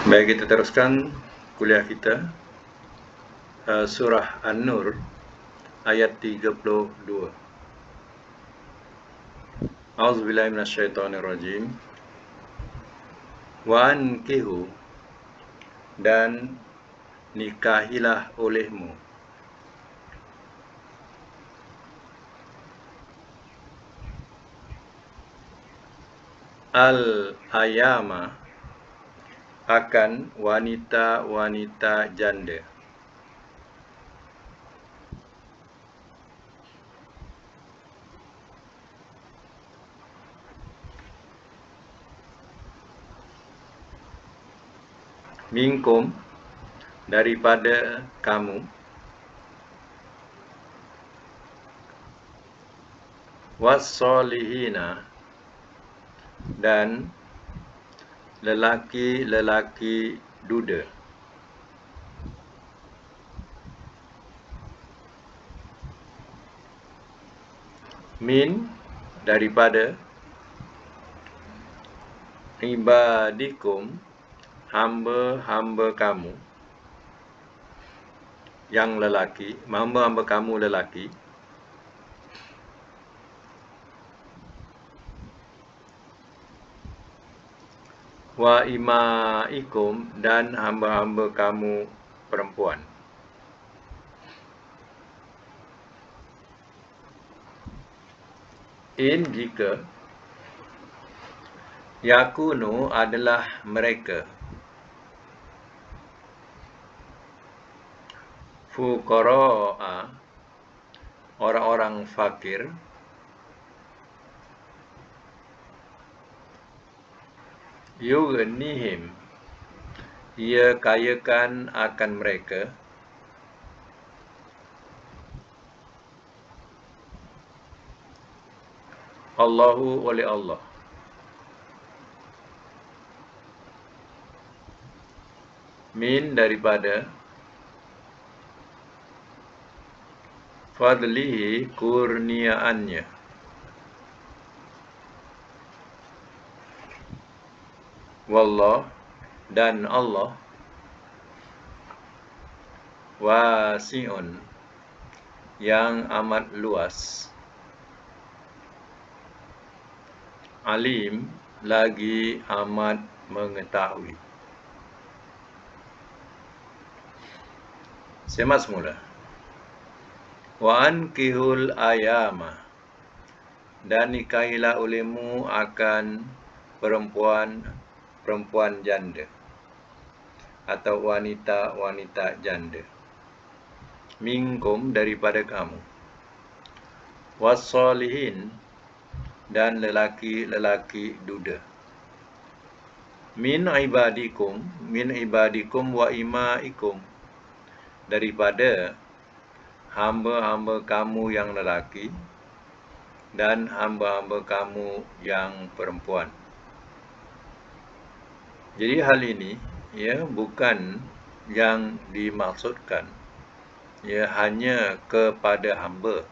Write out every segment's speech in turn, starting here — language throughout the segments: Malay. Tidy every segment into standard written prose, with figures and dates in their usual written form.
Baik, kita teruskan kuliah kita, surah An-Nur ayat 32. A'udzubillahi minasyaitonirrajim. Wa ankihu, dan nikahilah olehmu, al-ayama, akan wanita-wanita janda. Minkum, daripada kamu, was-solihina, dan lelaki-lelaki duda. Min, daripada, ibadikum, hamba-hamba kamu yang lelaki, hamba-hamba kamu lelaki, wa imaikum, dan hamba-hamba kamu perempuan. In, jika, yakunu, adalah mereka, fuqara'a, orang-orang fakir, yughnihim, ia kayakan akan mereka, Allahu, oleh Allah. Min, daripada, fadlihi, kurniaannya, wallah, dan Allah, wasi'un, yang amat luas, alim, lagi amat mengetahui. Semak semula. Wa ankihul ayama, dan nikahilah olehmu akan perempuan janda atau wanita janda, minkum, daripada kamu, was-solihin, dan lelaki-lelaki duda, min ibadikum wa imaikum, daripada hamba-hamba kamu yang lelaki dan hamba-hamba kamu yang perempuan. Jadi hal ini bukan yang dimaksudkan hanya kepada hamba,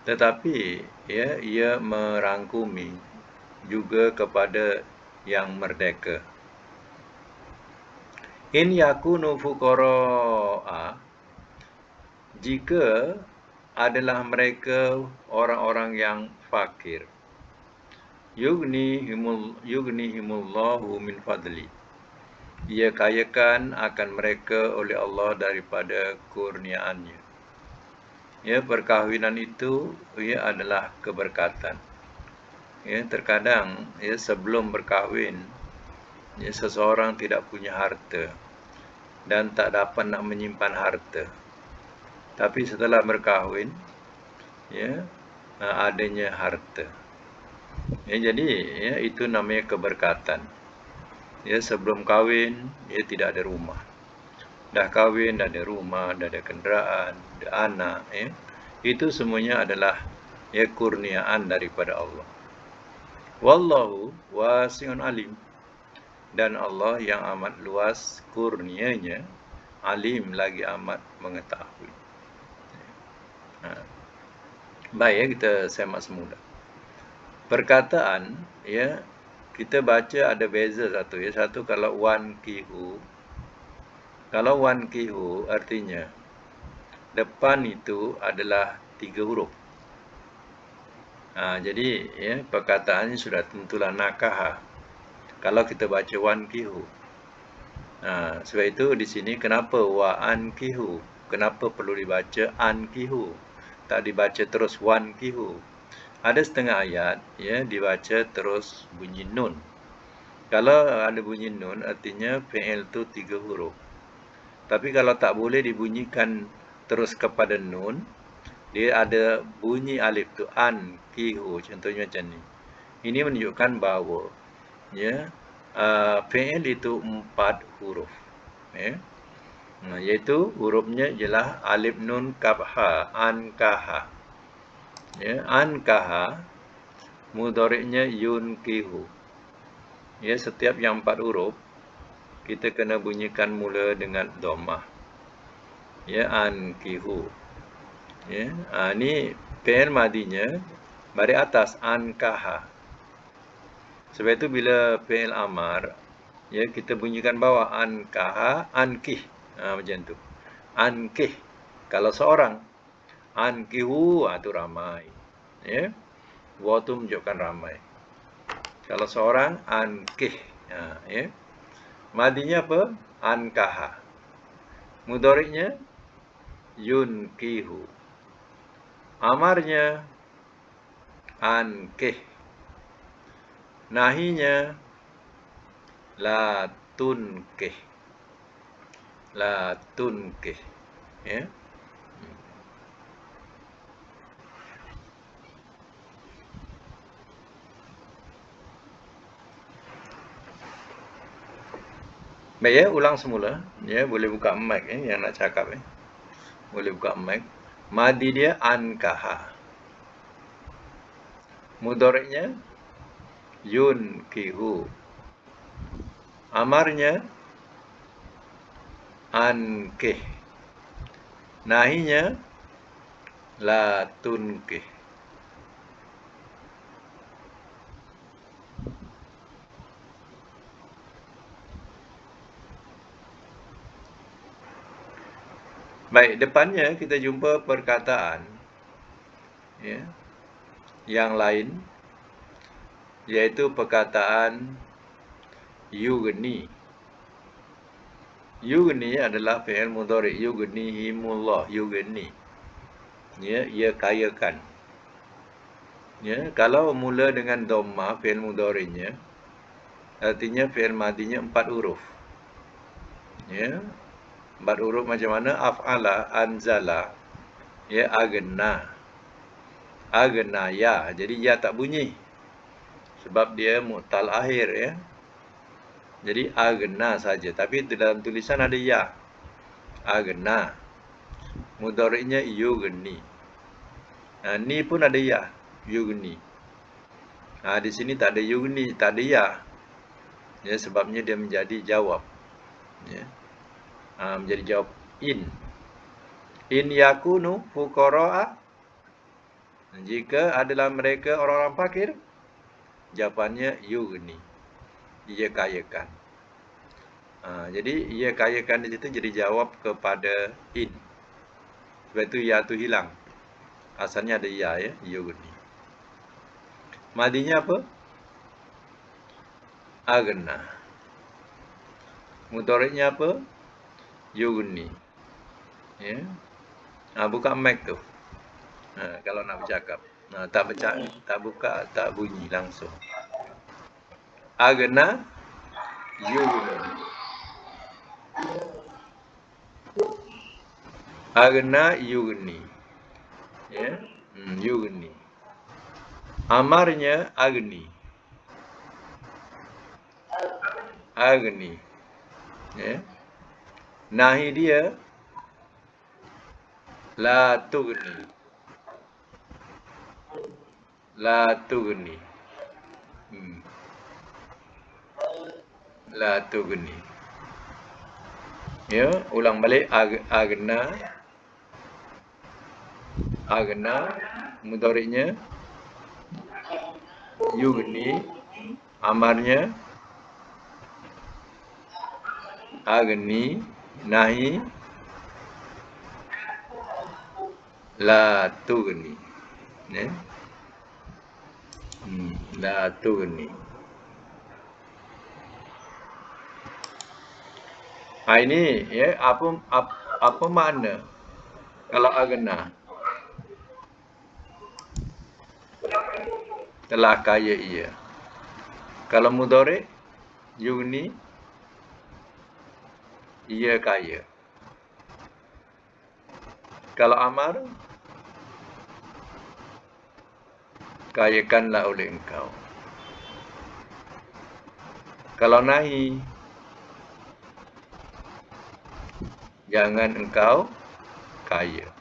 tetapi ia merangkumi juga kepada yang merdeka. In yakunu fuqara'a, jika adalah mereka orang-orang yang fakir, yughnihimullahu min fadli, ia kayakan akan mereka oleh Allah daripada kurniaannya. Perkahwinan itu adalah keberkatan. Terkadang sebelum berkahwin seseorang tidak punya harta dan tak dapat nak menyimpan harta. Tapi setelah berkahwin adanya harta. Jadi itu namanya keberkatan. Sebelum kahwin tidak ada rumah. Dah kahwin, dah ada rumah, dah ada kenderaan, ada anak, itu semuanya adalah kurniaan daripada Allah. Wallahu wasi'un alim, dan Allah yang amat luas kurnianya, alim, lagi amat mengetahui. Baik, kita semak semula. Perkataan kita baca ada beza satu ya. Satu kalau wan kihu. Kalau wan kihu artinya depan itu adalah 3 huruf. Jadi ya perkataannya sudah tentulah nakaha. Kalau kita baca wan kihu. Sebab itu di sini kenapa wa an kihu? Kenapa perlu dibaca an kihu? Tak dibaca terus wan kihu. Ada setengah ayat ya dibaca terus bunyi nun. Kalau ada bunyi nun artinya fi'il tu 3 huruf. Tapi kalau tak boleh dibunyikan terus kepada nun, dia ada bunyi alif tu an kihu, contohnya macam ni. Ini menunjukkan bahawa ya fi'il itu 4 huruf. Ya. Iaitu hurufnya ialah alif nun kaf ha, an kaha. Ya, an kaha mudhari'nya yunkihu. Ya, setiap yang 4 huruf kita kena bunyikan mula dengan dhammah. Ya, an kihu. Ya, ni fi'il madinya baris atas an kaha. Sebab itu bila fi'il amar ya kita bunyikan bawah an kaha, an kih. Macam tu. An kih kalau seorang, an kihu tu ramai. Ya. Wa tu menunjukkan ramai. Kalau seorang an kih. Ya. Madinya apa? An kaha. Mudhari'nya yunkihu. Amarnya an kih. Nahinya la tunkih. La tunkih. Ya. Baik ya, ulang semula. Ya, boleh buka mic yang nak cakap Boleh buka mic. Madi dia ankaha. Mudhari'nya yunkihu. Amarnya ankih. Nahinya la tunkih. Baik, depannya kita jumpa perkataan ya, yang lain, iaitu perkataan yugni. Yugni adalah fi'il mudhari', yughnihimullah, yugni. Ya, ia kayakan. Ya, kalau mula dengan dhammah fi'il mudhari'nya, artinya fi'il madinya 4 huruf. Ya. 4 huruf macam mana? Af'ala, anzala, ya, agna. Agna ya. Jadi ya tak bunyi. Sebab dia mu'tal akhir ya. Jadi agna saja, tapi dalam tulisan ada ya. Agna. Mudhari'nya yughni. Ni pun ada ya, yughni. Di sini tak ada yughni, tak ada ya. Ya, sebabnya dia menjadi jawab. Ya. Menjadi jawab in. In yakunu fuqara'a. Jika adalah mereka orang-orang fakir, jawapannya yughni. Ia kayakan. Jadi ia kayakan di situ jadi jawab kepada in. Sebab itu ya tu hilang. Asalnya ada ya yughni. Madinya apa? Agna. Mudhari'nya apa? Yughni. Ya. Buka mic tu. Kalau nak bercakap. Tak buka, tak bunyi langsung. Agna yughni. Agna yughni. Ya. Yughni. Amarnya agni. Agni. Ya. Nahi dia la tughni. La tughni. La tughni. Ya, ulang balik. Agna. Agna. Mudhari'nya yughni. Amarnya agni, nahi la tugni. Ya. La tugni. Ini ya apa makna kalau agna? Telah kaya ia. Kalau mudhari yugni ia kaya. Kalau amar kayakanlah oleh engkau. Kalau nahi jangan engkau kaya.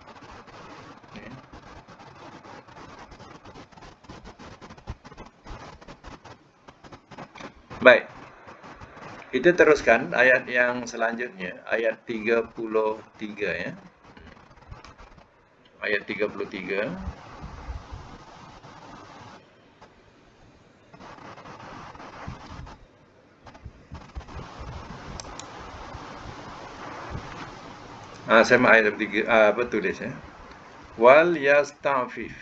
Baik. Kita teruskan ayat yang selanjutnya, ayat 33 ya. Ayat 33. Sama ayat 3, apa tulis ya? Wal yasta'fif.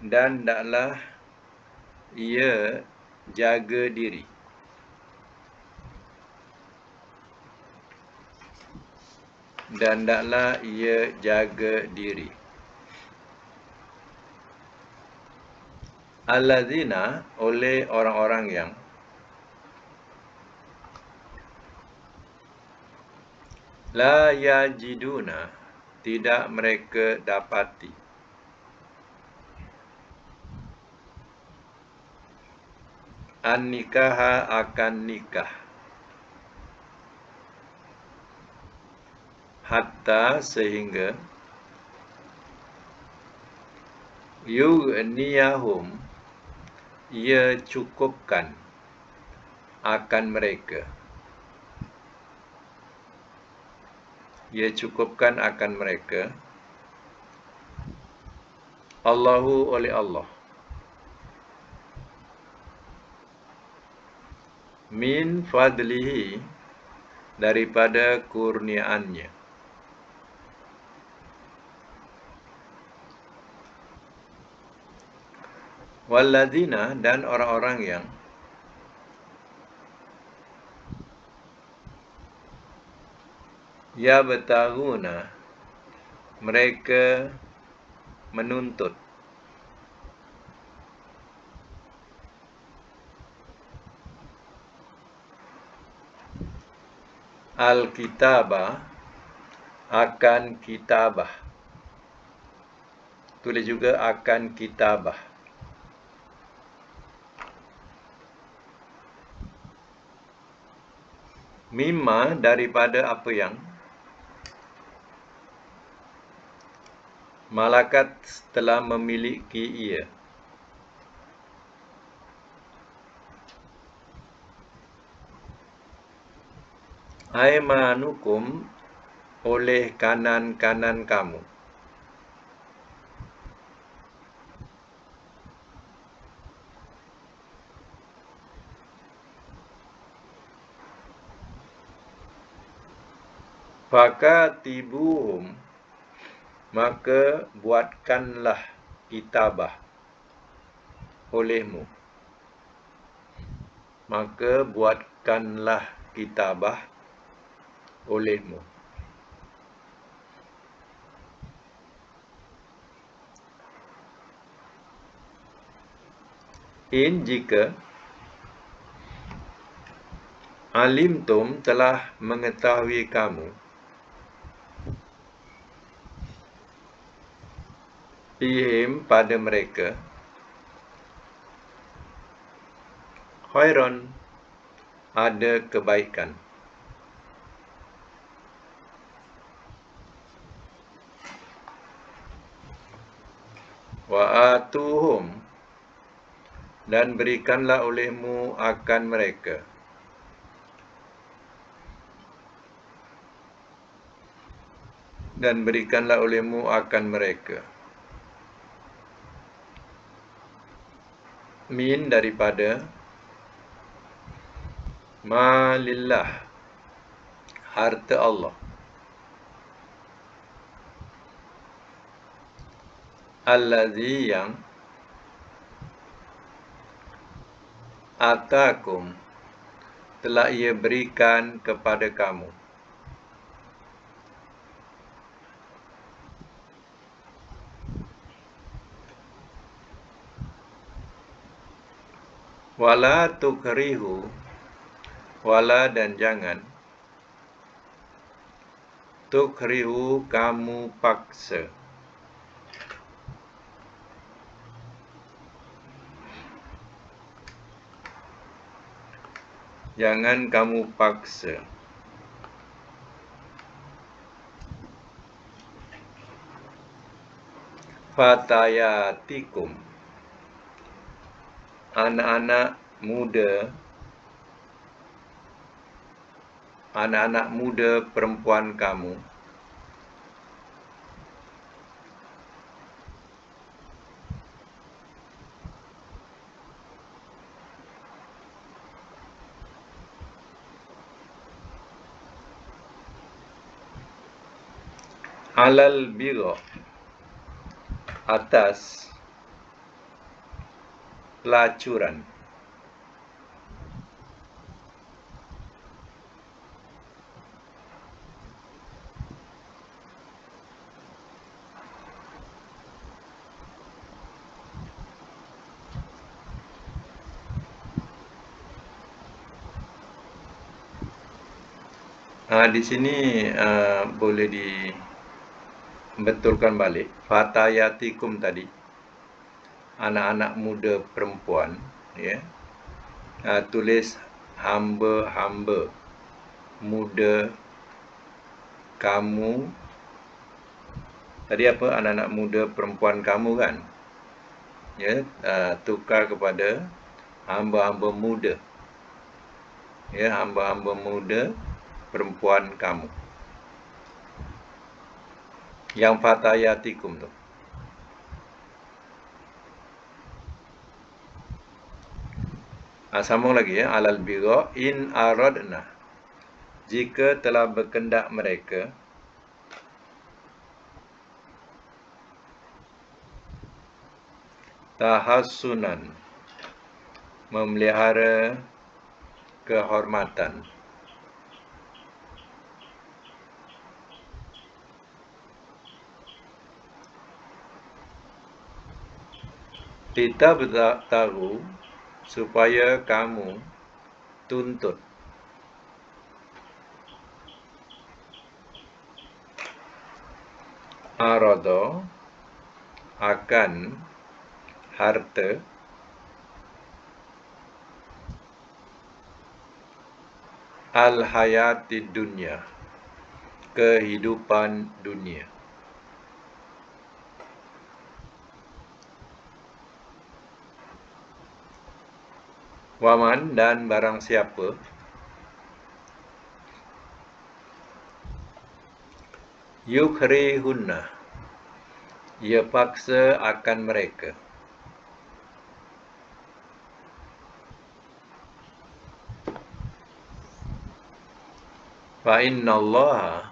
Dan hendaklah ia jaga diri. Dan hendaklah ia jaga diri. Allazina, oleh orang-orang yang la yajiduna, tidak mereka dapati, an-nikaha, akan nikah, hatta sehingga yughniyahum, ia cukupkan akan mereka. Ia cukupkan akan mereka Allahu, oleh Allah, min fadlihi, daripada kurniaannya. Walladzina, dan orang-orang yang yabtaghuna, mereka menuntut al-kitabah, akan kitabah. Tulis juga akan kitabah. Mimma, daripada apa yang malakat telah memiliki ia. Aimanukum, oleh kanan-kanan kamu. Fakatibuhum, maka buatkanlah kitabah olehmu. Maka buatkanlah kitabah olehmu. In, jika alimtum, telah mengetahui kamu, fihim, pada mereka, khairon, ada kebaikan. Wa atuhum, dan berikanlah olehmu akan mereka. Dan berikanlah olehmu akan mereka. Min, daripada Malillah, harta Allah. Allazi yang atakum telah ia berikan kepada kamu. Wala tukrihu, wala dan jangan, tukrihu kamu paksa. Jangan kamu paksa. Fatayatikum, anak-anak muda perempuan kamu. Alal bigha, atas pelacuran. Di sini boleh dibetulkan balik. Fatayatikum tadi, anak-anak muda perempuan, ya. Tulis hamba-hamba muda kamu. Tadi apa? Anak-anak muda perempuan kamu kan? Ya, tukar kepada hamba-hamba muda. Ya, hamba-hamba muda perempuan kamu. Yang fatayatikum tu. Sambung lagi ya. Alal bigha in aradna, jika telah berkendak mereka tahassunan, memelihara kehormatan. Kita tahu supaya kamu tuntut. Arada, akan harta. Al-hayati dunia, kehidupan dunia. Waman, dan barang siapa yukrihunna, ia paksa akan mereka. Fa innallaha,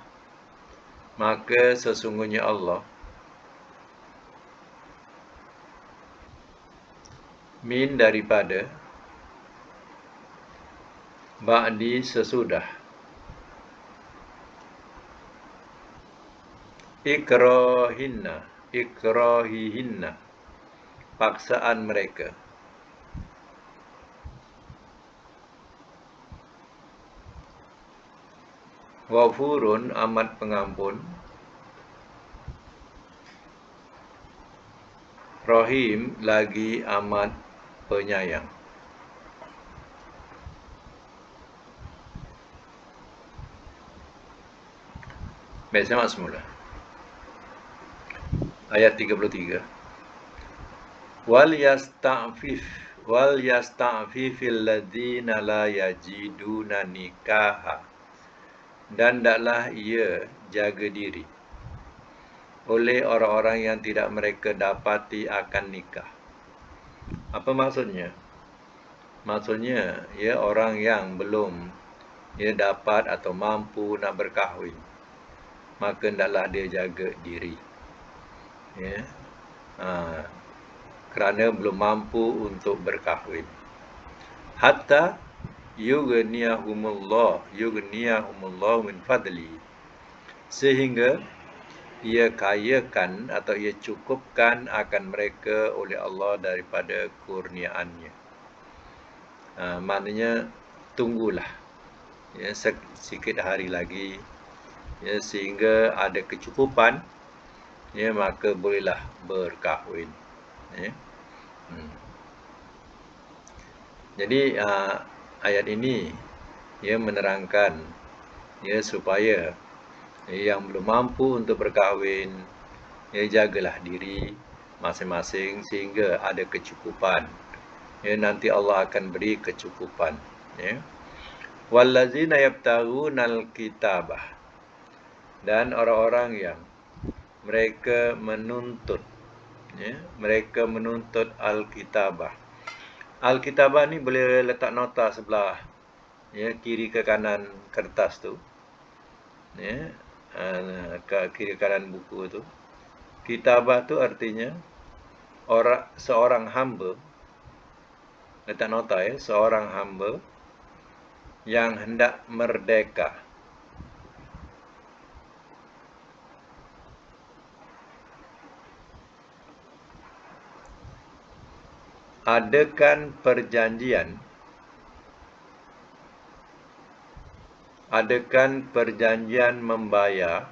maka sesungguhnya Allah, min daripada, ba'di sesudah, ikrahihinna, paksaan mereka. Ghafurun, amat pengampun. Rahim, lagi amat penyayang. Baik, saya semula. Ayat 33. Wal yasta'fifil ladzina la yajiduna nikaha, dan hendaklah ia jaga diri oleh orang-orang yang tidak mereka dapati akan nikah. Apa maksudnya? Maksudnya, ya orang yang belum dapat atau mampu nak berkahwin, maka hendaklah dia jaga diri. Ya. Kerana belum mampu untuk berkahwin. Hatta yughniyahumullah min fadli. Sehingga ia kayakan atau ia cukupkan akan mereka oleh Allah daripada kurniaannya. Maknanya tunggulah sikit hari lagi sehingga ada kecukupan, maka bolehlah berkahwin. Jadi ayat ini menerangkan supaya yang belum mampu untuk berkahwin jagalah diri masing-masing sehingga ada kecukupan. Nanti Allah akan beri kecukupan. Wallazina yabtaghunal kitabah, dan orang-orang yang mereka menuntut al-kitabah. Al-kitabah ni boleh letak nota sebelah kiri ke kanan kertas tu, ke kiri kanan buku tu. Kitabah tu artinya seorang hamba. Letak nota seorang hamba yang hendak merdeka. Adakan perjanjian membayar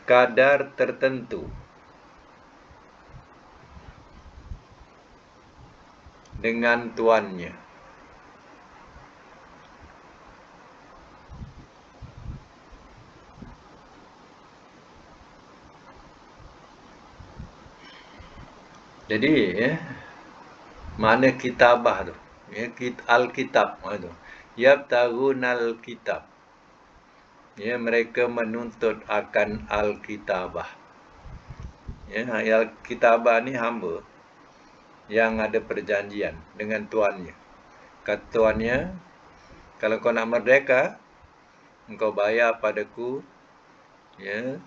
kadar tertentu dengan tuannya. Jadi mana kitabah tu, al-kitab tu. Yabtaghunal kitab. Mereka menuntut akan al-kitabah. Al-kitabah ni hamba yang ada perjanjian dengan tuannya. Kata tuannya, kalau kau nak merdeka, engkau bayar padaku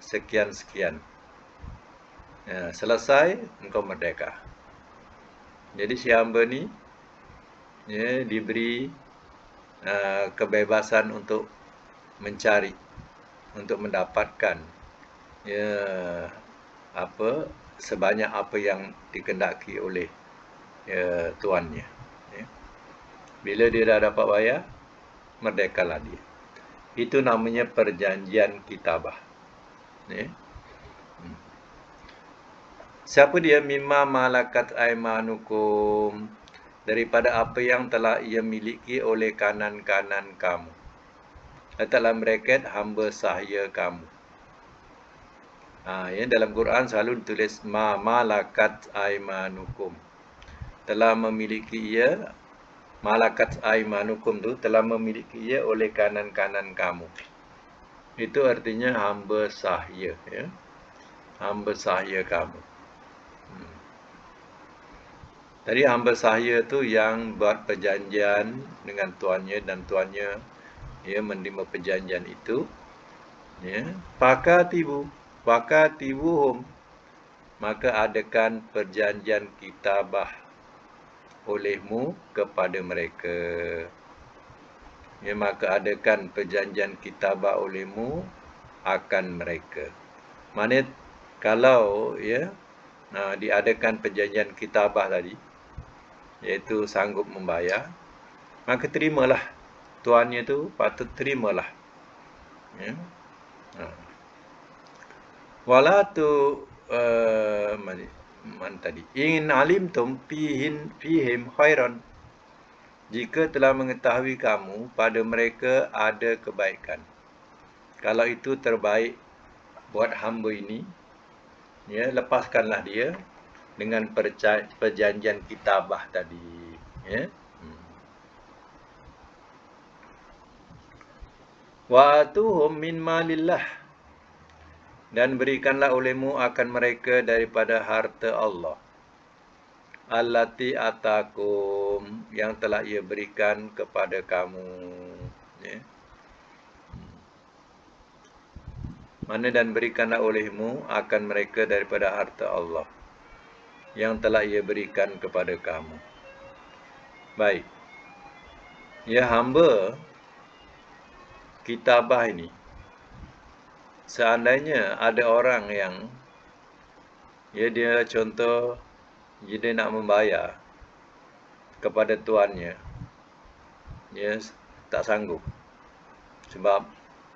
sekian-sekian. Selesai, engkau merdeka. Jadi si hamba ni diberi kebebasan untuk mencari, untuk mendapatkan sebanyak apa yang dikehendaki oleh tuannya. Bila dia dah dapat bayar, merdekalah dia. Itu namanya perjanjian kitabah. Siapa dia? Mimma malakat aimanukum, daripada apa yang telah ia miliki oleh kanan-kanan kamu. Letaklah bracket hamba sahaya kamu. Dalam Quran selalu ditulis ma malakat aimanukum. Telah memiliki ia, malakat aimanukum tu telah memiliki ia oleh kanan-kanan kamu. Itu artinya hamba sahaya, hamba sahaya kamu. Jadi hamba sahaya tu yang buat perjanjian dengan tuannya dan tuannya menerima perjanjian itu. Fakatibuhum, maka adakan perjanjian kitabah olehmu kepada mereka. Maka adakan perjanjian kitabah olehmu akan mereka. Maksudnya kalau diadakan perjanjian kitabah tadi, iaitu sanggup membayar, maka terimalah. Tuannya tu patut terimalah. Wala tu mana tadi? In alimtum fihim khairan. Jika telah mengetahui kamu pada mereka ada kebaikan. Kalau itu terbaik buat hamba ini, lepaskanlah dia dengan perjanjian kitabah tadi. Wa atuhum min malillah. Dan berikanlah olehmu akan mereka daripada harta Allah. Allati atakum, yang telah ia berikan kepada kamu. Ya. Mana dan berikanlah olehmu akan mereka daripada harta Allah yang telah ia berikan kepada kamu. Baik. Ya, hamba kitabah ini, seandainya ada orang yang dia contoh dia nak membayar kepada tuannya, dia tak sanggup sebab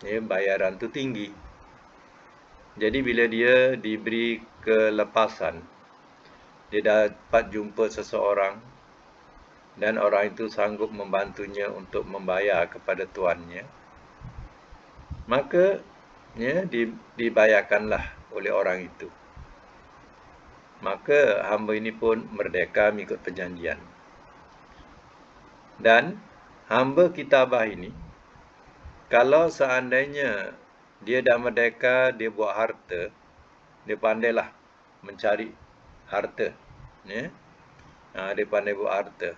bayaran tu tinggi. Jadi bila dia diberi kelepasan, dia dapat jumpa seseorang dan orang itu sanggup membantunya untuk membayar kepada tuannya, maka dibayarkanlah oleh orang itu. Maka hamba ini pun merdeka mengikut perjanjian. Dan hamba kitabah ini, kalau seandainya dia dah merdeka, dia buat harta, dia pandailah mencari harta. Ya? Dia pandai buat harta.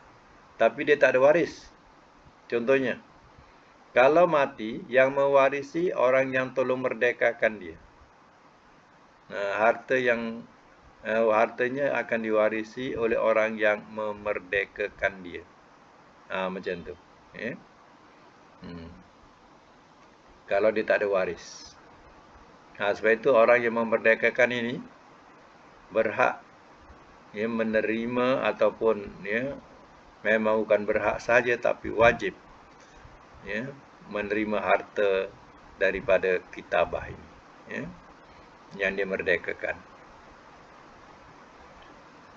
Tapi dia tak ada waris. Contohnya, kalau mati, yang mewarisi orang yang tolong merdekakan dia. Hartanya akan diwarisi oleh orang yang memerdekakan dia. Macam tu. Ya? Kalau dia tak ada waris. Sebab itu orang yang memerdekakan ini berhak menerima ataupun memang bukan berhak saja tapi wajib menerima harta daripada kitabah ini yang dia merdekakan.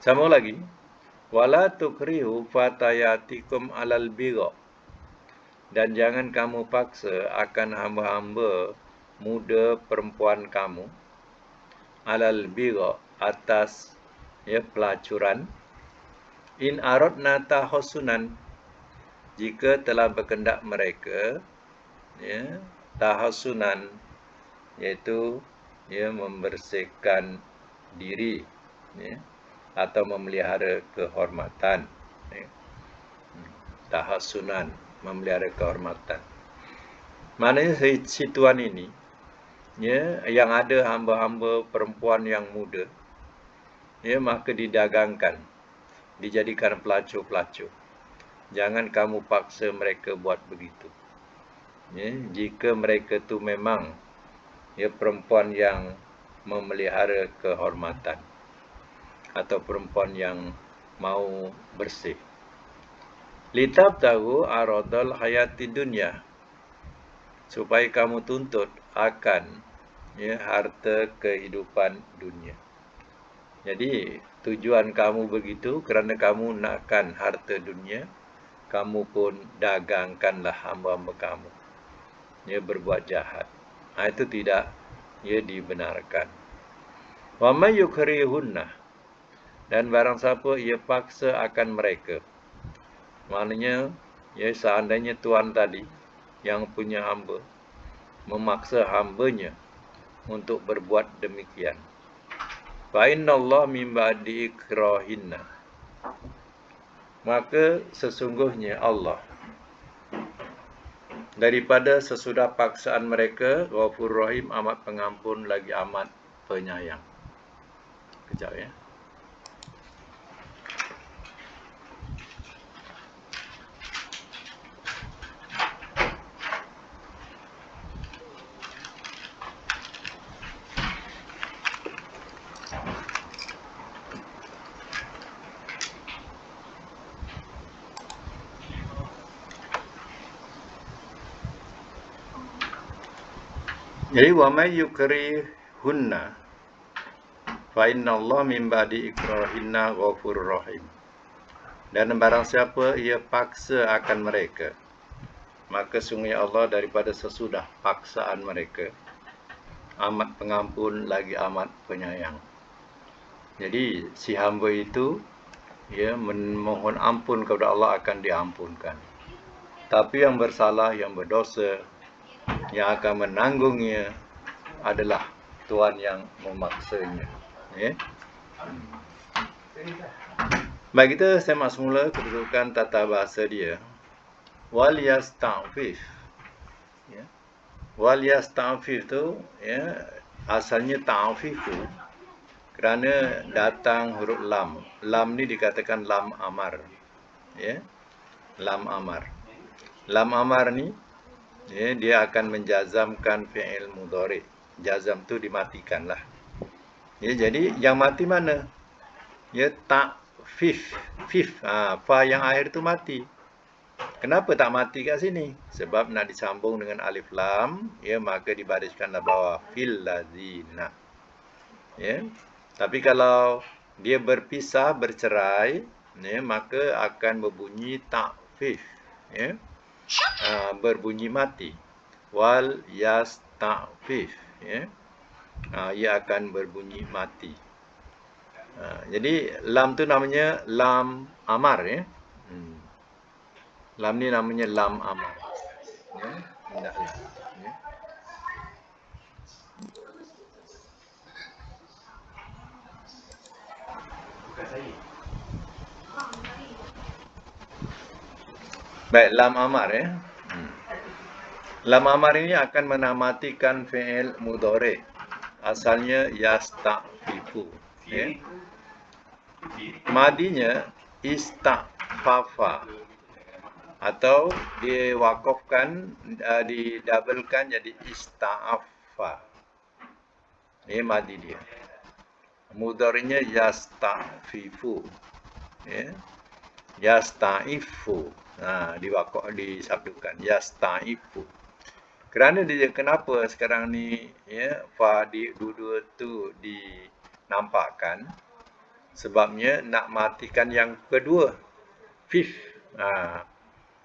Sama lagi, wala tukrihu fatayatikum alal bigha, dan jangan kamu paksa akan hamba-hamba muda perempuan kamu alal bigha, atas pelacuran, in aradna tahassunan, jika telah berkendak mereka tahassunan, iaitu membersihkan diri atau memelihara kehormatan. Tahassunan, memelihara kehormatan. Maknanya situan ini yang ada hamba-hamba perempuan yang muda, maka didagangkan, dijadikan pelacur-pelacur. Jangan kamu paksa mereka buat begitu. Jika mereka tu memang perempuan yang memelihara kehormatan atau perempuan yang mau bersih. Litabtahu aradal hayati dunya, supaya kamu tuntut akan harta kehidupan dunia. Jadi tujuan kamu begitu kerana kamu nakkan harta dunia, kamu pun dagangkanlah hamba-hamba kamu berbuat jahat. Itu tidak dibenarkan. Wa may yukrihunna, dan barang siapa ia paksa akan mereka. Maknanya seandainya tuan tadi yang punya hamba memaksa hambanya untuk berbuat demikian, fa innallaha min ba'di ikrahinna, maka sesungguhnya Allah daripada sesudah paksaan mereka, Ghafur Rahim, amat pengampun lagi amat penyayang. Kejap ya. Jadi wa may yukrihunna fa innallaha min ba'di ikrahinna ghafurur rahim. Dan barang siapa ia paksa akan mereka, maka sungguh Allah daripada sesudah paksaan mereka amat pengampun lagi amat penyayang. Jadi si hamba itu memohon ampun kepada Allah akan diampunkan. Tapi yang bersalah, yang berdosa, yang akan menanggungnya adalah tuan yang memaksanya. Ya. Baik, kita semak semula kedudukan tata bahasa dia. Wal yasta'fif. Ya. Wal yasta'fif tu ya, asalnya ta'fifu kerana datang huruf lam. Lam ni dikatakan lam amar. Ya. Lam amar. Lam amar ni ya, dia akan menjazamkan fi'il mudhari'. Jazam tu dimatikanlah. Ya, jadi yang mati mana? Ya, ta'fif. Fa yang akhir tu mati. Kenapa tak mati kat sini? Sebab nak disambung dengan alif lam, ya, maka dibariskanlah bawah fil ladzina. Ya. Tapi kalau dia berpisah, bercerai, ya, maka akan berbunyi ta'fif. Ya. Berbunyi mati. Wal yasta'fif. Ya. Ia akan berbunyi mati. Jadi lam tu namanya lam amar, ya. Lam ni namanya lam amar. Ya, hendaklah. Ya. Baik, lam amar, ya. Lam amar ini akan menamatikan fi'il mudhari'. Asalnya yasta'fifu. Ya. Madinya ista'fafa. Atau diwakafkan, didabelkan jadi ista'affa. Ini madi dia. Mudhari'nya yasta'fifu. Ya. Yasta'ifu. Disabdukan yasta'ifu. Kerana dia, kenapa sekarang ni ya, fa di dua tu dinampakkan? Sebabnya nak matikan yang kedua, fif.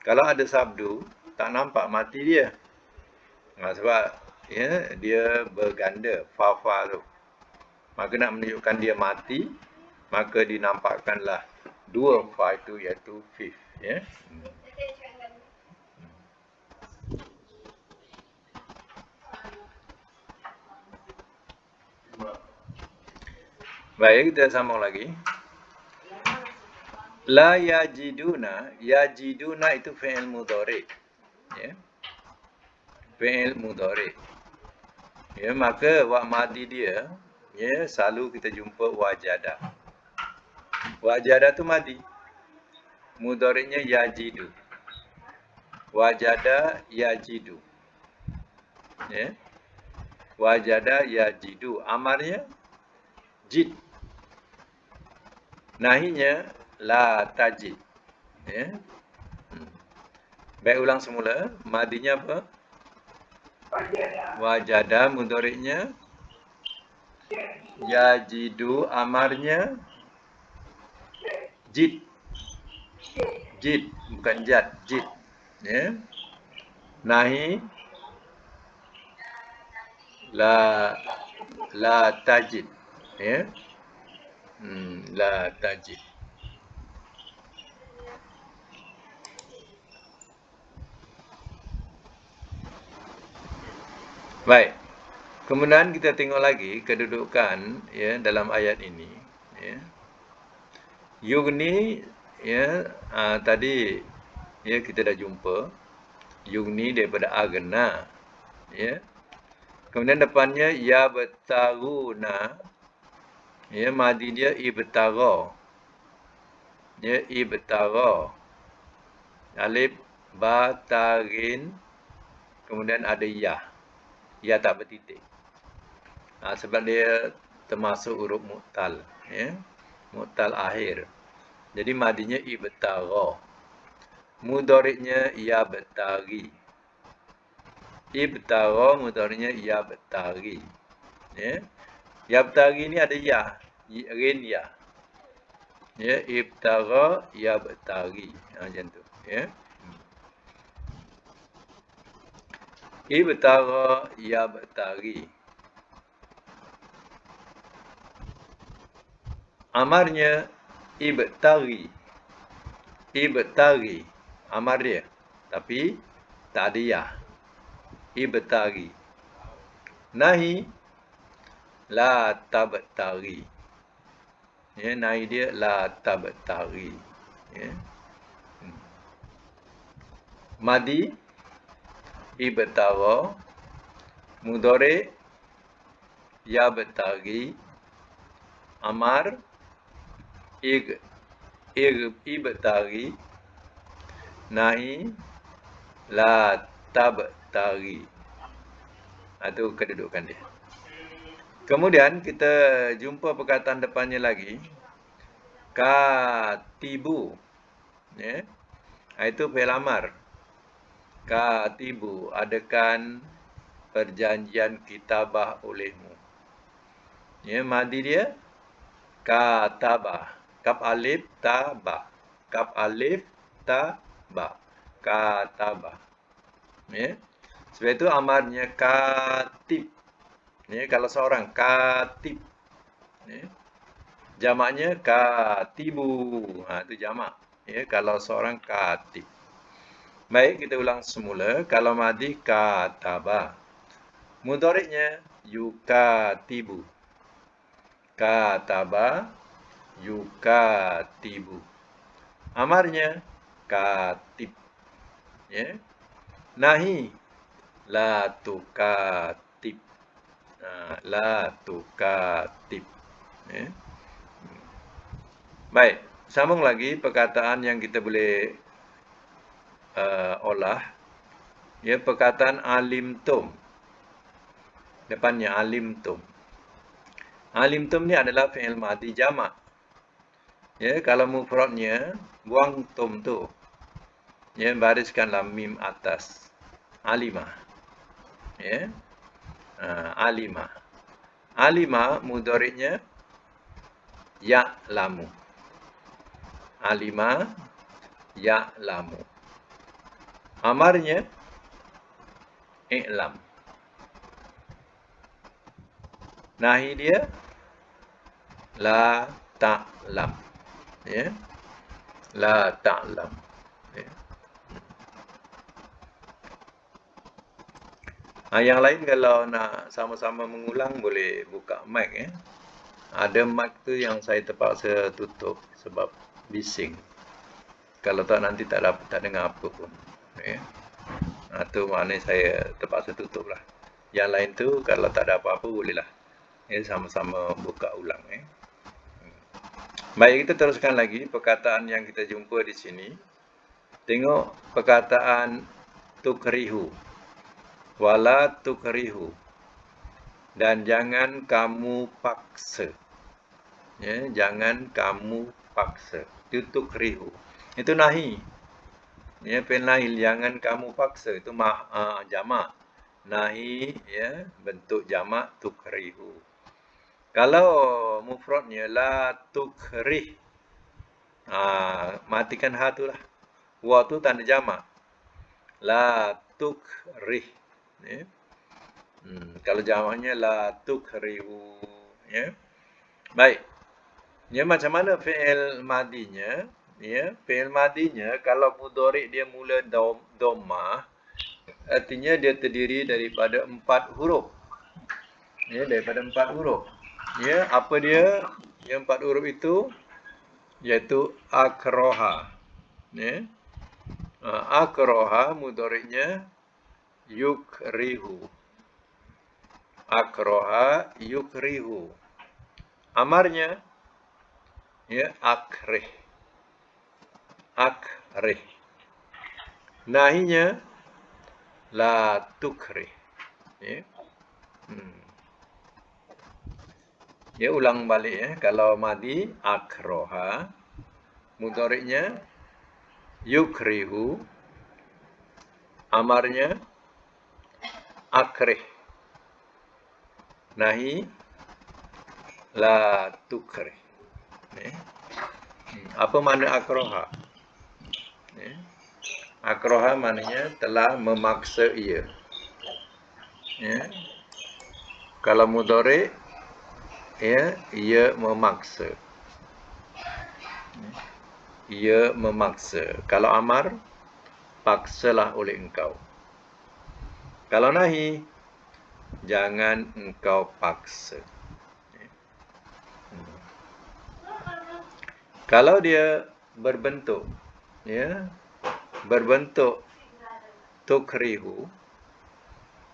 Kalau ada sabdu, tak nampak mati dia. Sebab ya, dia berganda, fa tu. Maka nak menunjukkan dia mati, maka dinampakkanlah dua fa itu, iaitu fif. Ya. Baik, kita sambung lagi. La yajiduna. Yajiduna itu fi'il mudhari'. Ya. Fi'il mudhari'. Ya, maka wa madi dia, ya, selalu kita jumpa wajada. Wajada tu madi. Mudhari'nya yajidu. Wajada yajidu. Ya. Wajada yajidu. Amarnya jid. Nahinya la tajid. Ya. Baik, ulang semula. Madinya apa? Wajada. Mudhari'nya yajidu. Amarnya jid. Jid, bukan jad, jid. Ya. Nahi la tajid. Ya. La tajid. Baik. Kemudian kita tengok lagi kedudukan ya dalam ayat ini. Ya. Yugni, ya, tadi ya kita dah jumpa yugni daripada agna. Ya. Kemudian depannya ya betaguna. Ya, madi dia ibtagha. Ya, ibtagha. Alif ba tarin, kemudian ada ya. Ya tak bertitik. Sebab dia termasuk huruf mu'tal, ya. Mu'tal akhir. Jadi madinya ibtagha. Mudhari'nya yabtaghi. Ibtagha mudhari'nya yabtaghi. Ya. Yabtaghi ni ada ya, rin ya. Ya, ibtagha yabtaghi. Macam tu, ya. Ibtagha yabtaghi. Amarnya ibtaghi. Ibtaghi. Amar dia. Tapi tak ada ya. Ibtaghi. Nahi. La tabtaghi. Ya, nahi dia la tabtaghi. Ya. Madi ibtagha, mudhari yabtaghi, amar ibtaghi, nahi la tabtaghi. Itu kedudukan dia. Kemudian kita jumpa perkataan depannya lagi. Katibu. Ya. Itu fi'il amar. Katibu, adakan perjanjian kitabah olehmu. Ya, madi dia katabah. Kaf alif ta ba. Kaf alif ta ba. Katabah. Ya. Sebab itu amarnya katib. Ya, kalau seorang katib. Ya. Jamaknya katibu. Itu jamak. Ya, kalau seorang katib. Baik, kita ulang semula. Kalau madi kataba. Mudhari'nya yukatibu. Kataba yukatibu. Amarnya katib. Ya. Nahi la tukatib. La tukatib. Ya. Baik, sambung lagi perkataan yang kita boleh olah. Ya, perkataan alimtum. Depannya alimtum. Alimtum ni adalah fi'il madhi jamak. Ya, kalau mufradnya buang tum tu. Ya, bariskanlah mim atas. Alimah. Ya. Alimah. Alimah mudhari'nya ya'lamu. Alimah ya'lamu. Amarnya i'lam. Nahi dia la ta'lam. Ya. La ta'lam. Ya. Yang lain kalau nak sama-sama mengulang boleh buka mic ya. Ada mic tu yang saya terpaksa tutup sebab bising. Kalau tak nanti tak dengar apa pun. Ya. Tu maknanya saya terpaksa tutup lah. Yang lain tu kalau tak ada apa-apa bolehlah. Ya, sama-sama buka ulang ya. Baik, kita teruskan lagi perkataan yang kita jumpa di sini. Tengok perkataan tukrihu. Wala tukrihu. Dan jangan kamu paksa. Ya, jangan kamu paksa. Itu tukrihu. Itu nahi. Ya, penahil jangan kamu paksa. Itu jamak. Nahi ya, bentuk jamak tukrihu. Kalau mufradnya la tukrih. Matikan ha tu lah. Wa tu tanda jamak. La tukrih. Ya. Kalau jamaknya la tukrihu. Ya. Baik. Ya, macam mana fi'il madinya? Ya, fi'il madinya kalau mudhari dia mula dhammah, artinya dia terdiri daripada 4 huruf. Ya, daripada 4 huruf. Ya, apa dia? Yang 4 huruf itu iaitu akroha. Ya. Akroha mudhari'nya yukrihu. Akroha yukrihu. Amarnya ya akrih. Akrih. Nahinya la tukrih. Ya. Ya, ulang balik ya. Kalau madi akroha, mudhari'nya yukrihu, amarnya akrih. Nahi la tukrih. Ya. Apa makna akroha? Ya. Akroha maknanya telah memaksa ia. Ya. Kalau mudhari' ya, ia memaksa. Ia memaksa. Kalau amar, paksalah oleh engkau. Kalau nahi, jangan engkau paksa. Kalau dia berbentuk, ya, berbentuk tukrihu,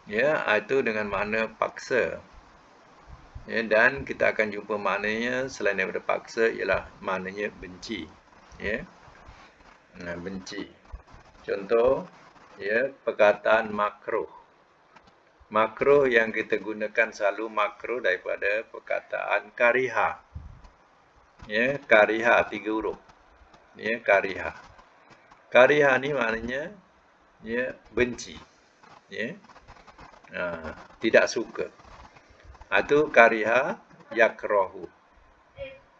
ya, itu dengan makna paksa. Ya, dan kita akan jumpa maknanya selain daripada paksa ialah maknanya benci. Ya, benci. Contoh, ya, perkataan makruh. Makruh yang kita gunakan selalu makruh daripada perkataan kariha. Ya, kariha 3 huruf. Ya, kariha. Kariha ni maknanya ya benci. Ya. Tidak suka. Itu kariha yakrahu.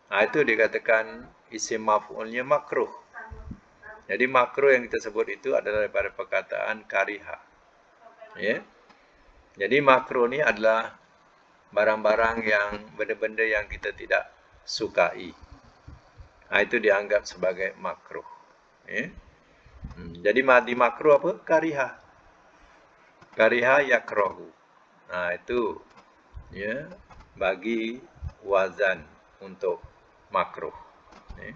Itu dikatakan isim maf'ulnya makruh. Jadi makruh yang kita sebut itu adalah daripada perkataan kariha. Ya. Jadi makruh ni adalah barang-barang yang benda-benda yang kita tidak sukai. Itu dianggap sebagai makruh. Ya. Jadi madi makruh apa? Kariha. Kariha yakrahu. Itu ya bagi wazan untuk makruh. Ya.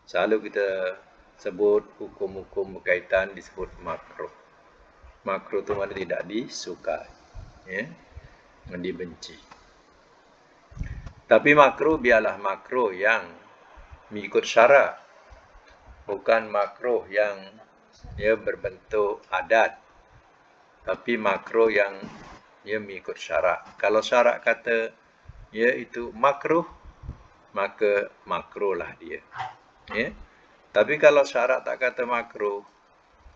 Selalu kita sebut hukum-hukum berkaitan disebut makruh. Makruh itu mana tidak disukai, ya, dibenci. Tapi makruh biarlah makruh yang mengikut syarak, bukan makruh yang ya berbentuk adat, tapi makruh yang ya mengikut syarak. Kalau syarak kata ya itu makruh, maka makruhlah dia. Ya. Tapi kalau syarak tak kata makruh,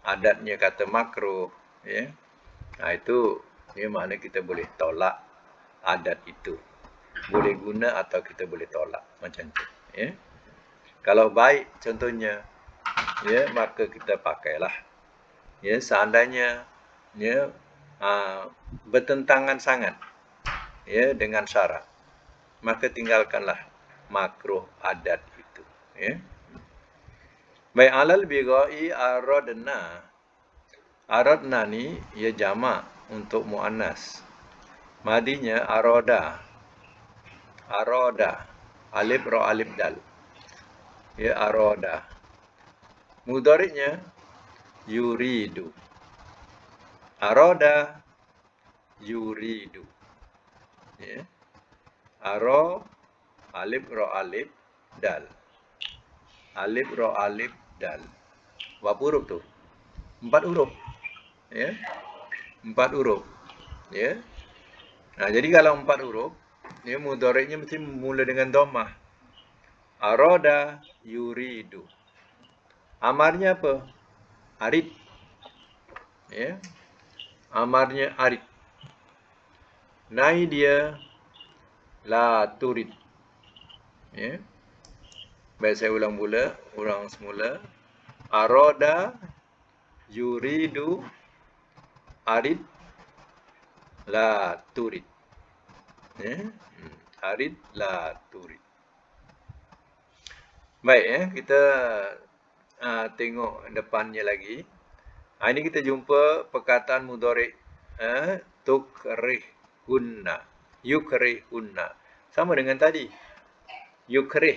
adatnya kata makruh, ya, itu ya makna kita boleh tolak adat itu. Boleh guna atau kita boleh tolak macam tu. Ya. Kalau baik contohnya, ya maka kita pakailah. Ya, seandainya ya bertentangan sangat ya dengan syarak, maka tinggalkanlah makruh adat itu. Ya. Baik, alal bighai aradna. Aradna ni ia jamak untuk muannas. Madinya arada. Arada. Alif ra alif dal. Ya, arada. Mudhari'nya yuridu. Arada yuridu. Ya. Ara alif ra alif dal. Alif ra alif dal. Berapa huruf tu? 4 huruf. Ya. 4 huruf. Ya. Jadi kalau 4 huruf, ya mudhari'nya mesti mula dengan dhammah. Arada yuridu. Amarnya apa? Arid. Ya. Amarnya arid. Nahi dia la turid. Ya. Baik, saya ulang semula. Arada yuridu arid la turid. Ya. Arid la turid. Baik, ya, kita tengok depannya lagi. Ini kita jumpa perkataan mudhari' tukrihunna, yukrihunna. Sama dengan tadi. Yukrih.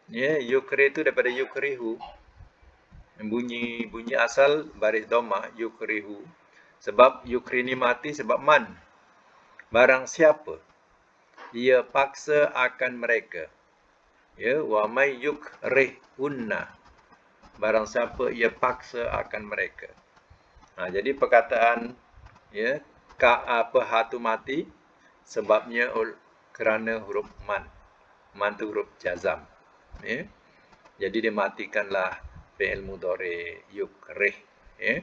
Ya, yukrih itu daripada yukrihu. Bunyi asal baris dhammah yukrihu. Sebab yukri ni mati sebab man. Barang siapa ia paksa akan mereka. Ya, wa may yukrihunna. Barang siapa ia paksa akan mereka. Jadi perkataan ya apa hatu mati sebabnya kerana huruf man. Man tu huruf jazam. Ya. Jadi dia matikanlah fi'il mudhari yukrih. Ya.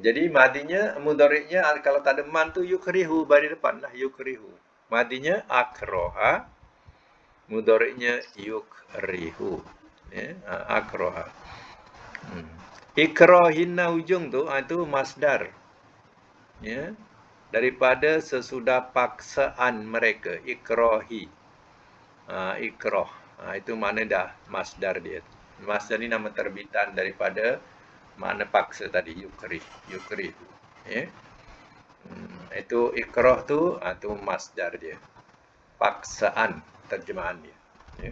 Jadi madinya mudhari'nya kalau tak ada man tu yukrihu baris depan lah yukrihu. Madinya akroha. Mudhari'nya yukrihu. Ya, akroha. Ikrahinna ujung tu itu masdar. Ya. Daripada sesudah paksaan mereka, ikrahi. Ikrah. Itu makna dah masdar dia. Masdar ni nama terbitan daripada makna paksa tadi, yukrih. Yukrih. Ya. Itu ikrah tu masdar dia. Paksaan terjemahan dia. Ya.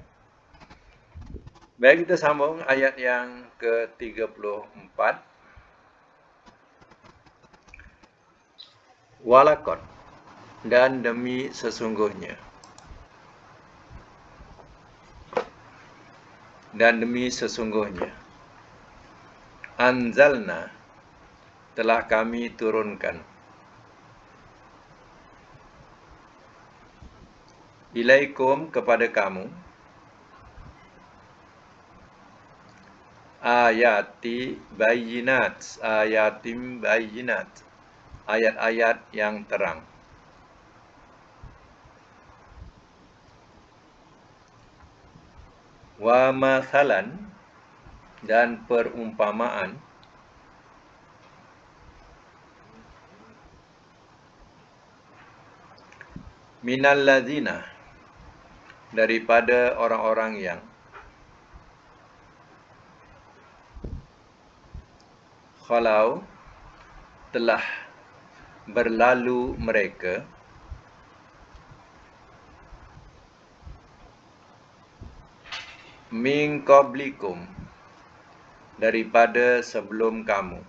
Baik, kita sambung ayat yang ke-34. Walakot, dan demi sesungguhnya. Dan demi sesungguhnya. Anzalna, telah kami turunkan. Ilaikum, kepada kamu. Ayati bayinat, ayatim bayinat, ayat-ayat yang terang. Wa mathalan, dan perumpamaan. Minal ladzina, daripada orang-orang yang khalau, telah berlalu mereka, min qablikum, daripada sebelum kamu.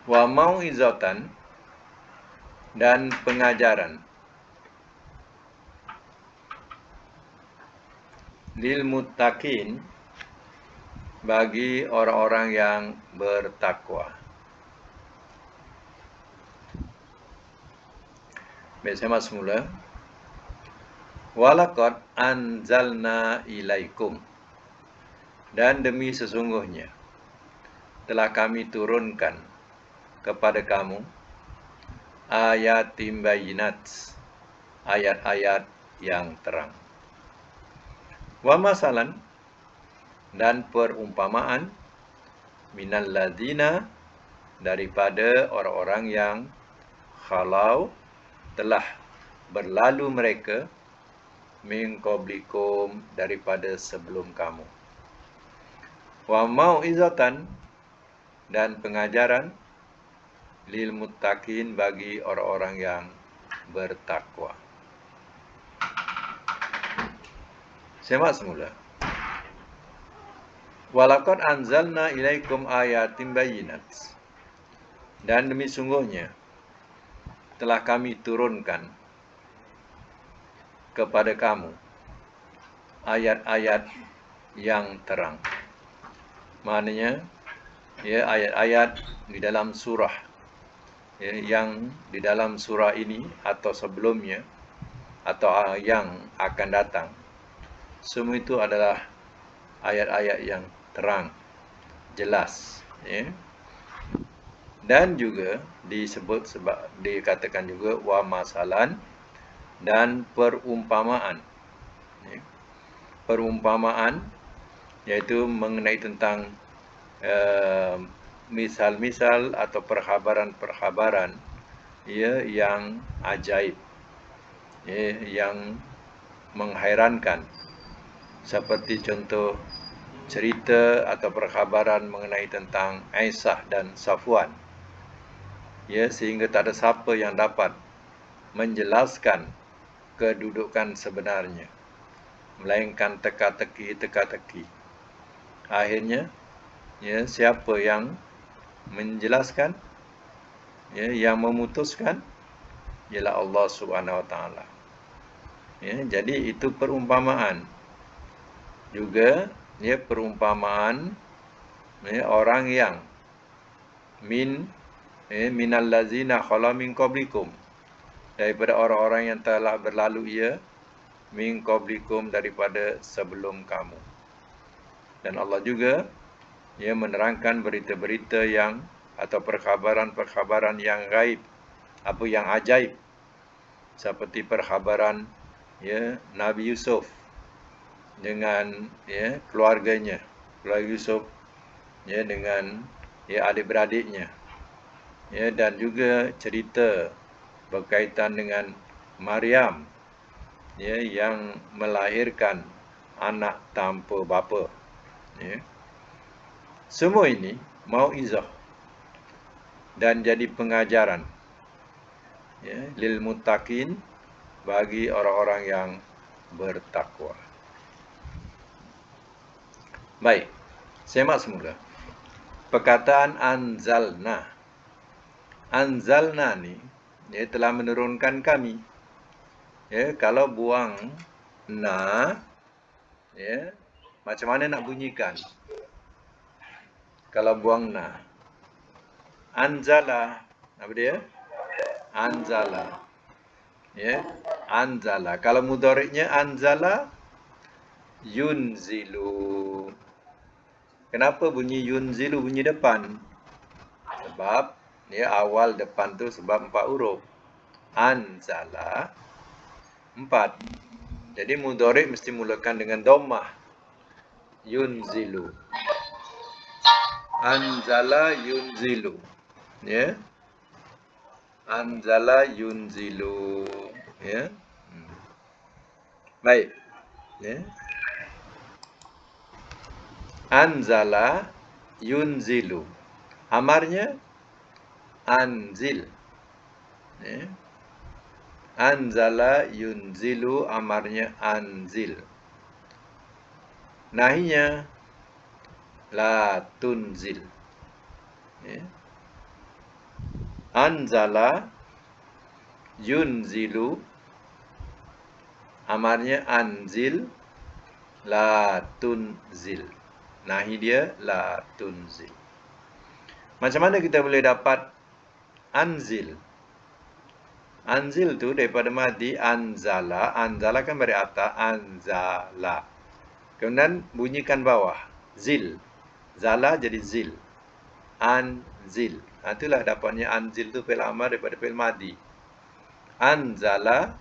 Wa mau'izatan, dan pengajaran. Lil muttaqin, bagi orang-orang yang bertakwa. Baik, saya masuk mula. Walaqad anzalna ilaikum, dan demi sesungguhnya telah kami turunkan kepada kamu ayatim bayinat, ayat-ayat yang terang. Wa masalan, dan perumpamaan. Minal ladzina, daripada orang-orang yang khalau, telah berlalu mereka, min qablikum, daripada sebelum kamu. Wa mau'izatan, dan pengajaran. Lil muttaqin, bagi orang-orang yang bertakwa. Semak semula. Walaqad anzalna ilaikum ayatin bayyinat, dan demi sungguhnya telah kami turunkan kepada kamu ayat-ayat yang terang. Maknanya, ayat-ayat di dalam surah, yang di dalam surah ini atau sebelumnya atau yang akan datang, semua itu adalah ayat-ayat yang terang, jelas. Dan juga disebut, sebab dikatakan juga wa masalan, dan perumpamaan. Perumpamaan iaitu mengenai tentang misal-misal atau perkhabaran-perkhabaran yang ajaib, yang menghairankan, seperti contoh cerita atau perkhabaran mengenai tentang Aisyah dan Safwan, sehingga tak ada siapa yang dapat menjelaskan kedudukan sebenarnya, melainkan teka-teki. Akhirnya, siapa yang menjelaskan, yang memutuskan, ialah Allah Subhanahu Wa Taala. Jadi itu perumpamaan. Juga perumpamaan orang yang minal ladzina khala min qablikum, daripada orang-orang yang telah berlalu min qablikum, daripada sebelum kamu. Dan Allah juga menerangkan berita-berita yang atau perkhabaran-perkhabaran yang gaib, yang ajaib, seperti perkhabaran Nabi Yusuf dengan keluarganya, keluarga Yusuf dengan adik-beradiknya, dan juga cerita berkaitan dengan Maryam yang melahirkan anak tanpa bapa. Semua ini mau'izah, dan jadi pengajaran, Ya, lil muttaqin, bagi orang-orang yang bertakwa. Baik, semak semula. Perkataan anzalna. Anzalna ni, ya, telah menurunkan kami. Ya, kalau buang na, ya, macam mana nak bunyikan? Kalau buang na. Anzala, apa dia? Anzala. Ya, anzala. Kalau mudhari'nya anzala, yunzilu. Kenapa bunyi yunzilu bunyi depan? Sebab ya, awal depan tu sebab 4 huruf. Anzala 4. Jadi mudhari' mesti mulakan dengan dhammah. Yunzilu. Anzala yunzilu. Ya. Anzala yunzilu. Ya. Baik. Ya. Anzala yunzilu. Amarnya anzil. Ya. Anzala yunzilu, amarnya anzil. Nahinya la tunzil. Ya. Anzala yunzilu, amarnya anzil, la tunzil. Nahi dia la tunzil. Macam mana kita boleh dapat anzil? Anzil tu daripada madi anzala. Anzala kan dari atas, anzala. Kemudian bunyikan bawah, zil. Zala jadi zil. Anzil. Itulah dapatnya anzil tu fi'il amar daripada fi'il madi. Anzala,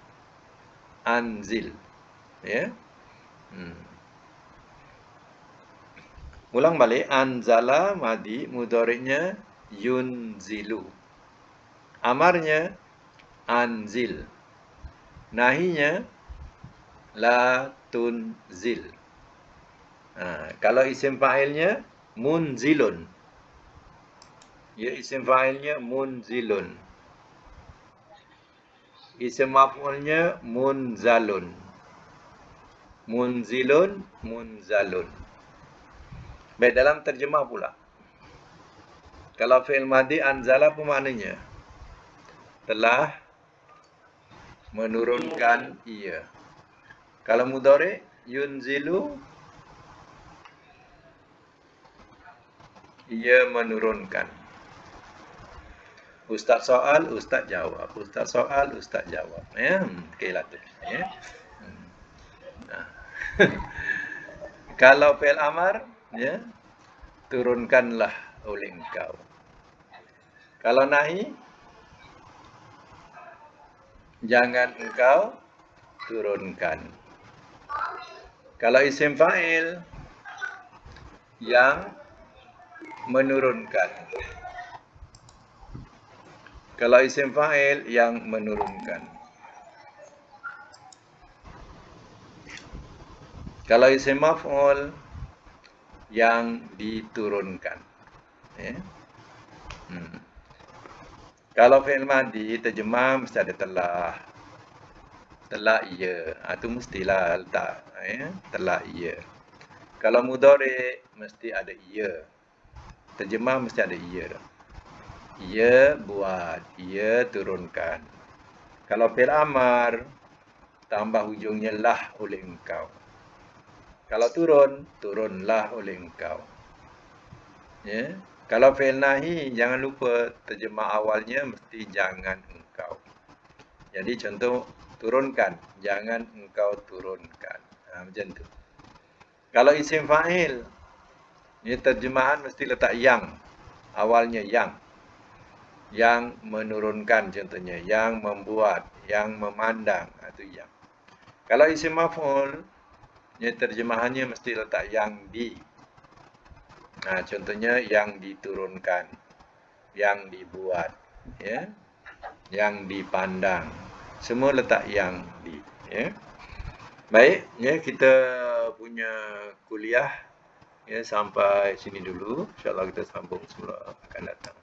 anzil. Ya. Ulang balik. Anzala madi, mudhari'nya yunzilu. Amarnya anzil. Nahinya la tunzil. Kalau isim fa'ilnya munzilun. Ya, isim fa'ilnya munzilun. Isim maf'ulnya munzalun. Munzilun, munzalun. Baik, dalam terjemah pula. Kalau fi'il madi anzala apa maknanya? Telah menurunkan ia. Kalau mudhari' yunzilu, ia menurunkan. Ustaz soal, ustaz jawab. Ustaz soal, ustaz jawab. Ya, okeylah tu. Ya. Kalau fi'il amar, ya, turunkanlah oleh engkau. Kalau nahi, jangan engkau turunkan. Kalau isim fa'il, yang menurunkan. Kalau isim fa'il, yang menurunkan. Kalau isim maf'ul, yang diturunkan. Ya. Kalau fi'il madi, terjemah mesti ada telah. Telah ia. Itu mestilah letak. Ya. Telah ia. Kalau mudhari' mesti ada ia. Terjemah mesti ada ia. Ia buat. Ia turunkan. Kalau fi'il amar, tambah hujungnya lah oleh engkau. Kalau turun, turunlah oleh engkau. Ya. Kalau fi'il nahi, jangan lupa terjemah awalnya mesti jangan engkau. Jadi contoh turunkan, jangan engkau turunkan. Macam tu. Kalau isim fa'il, ini terjemahan mesti letak yang. Awalnya yang. Yang menurunkan contohnya, yang membuat, yang memandang, itu yang. Kalau isim maf'ul, ini terjemahannya mesti letak yang di. Contohnya yang diturunkan, yang dibuat, ya, yang dipandang. Semua letak yang di. Ya. Baik, ya, kita punya kuliah ya sampai sini dulu. InsyaAllah kita sambung semula akan datang.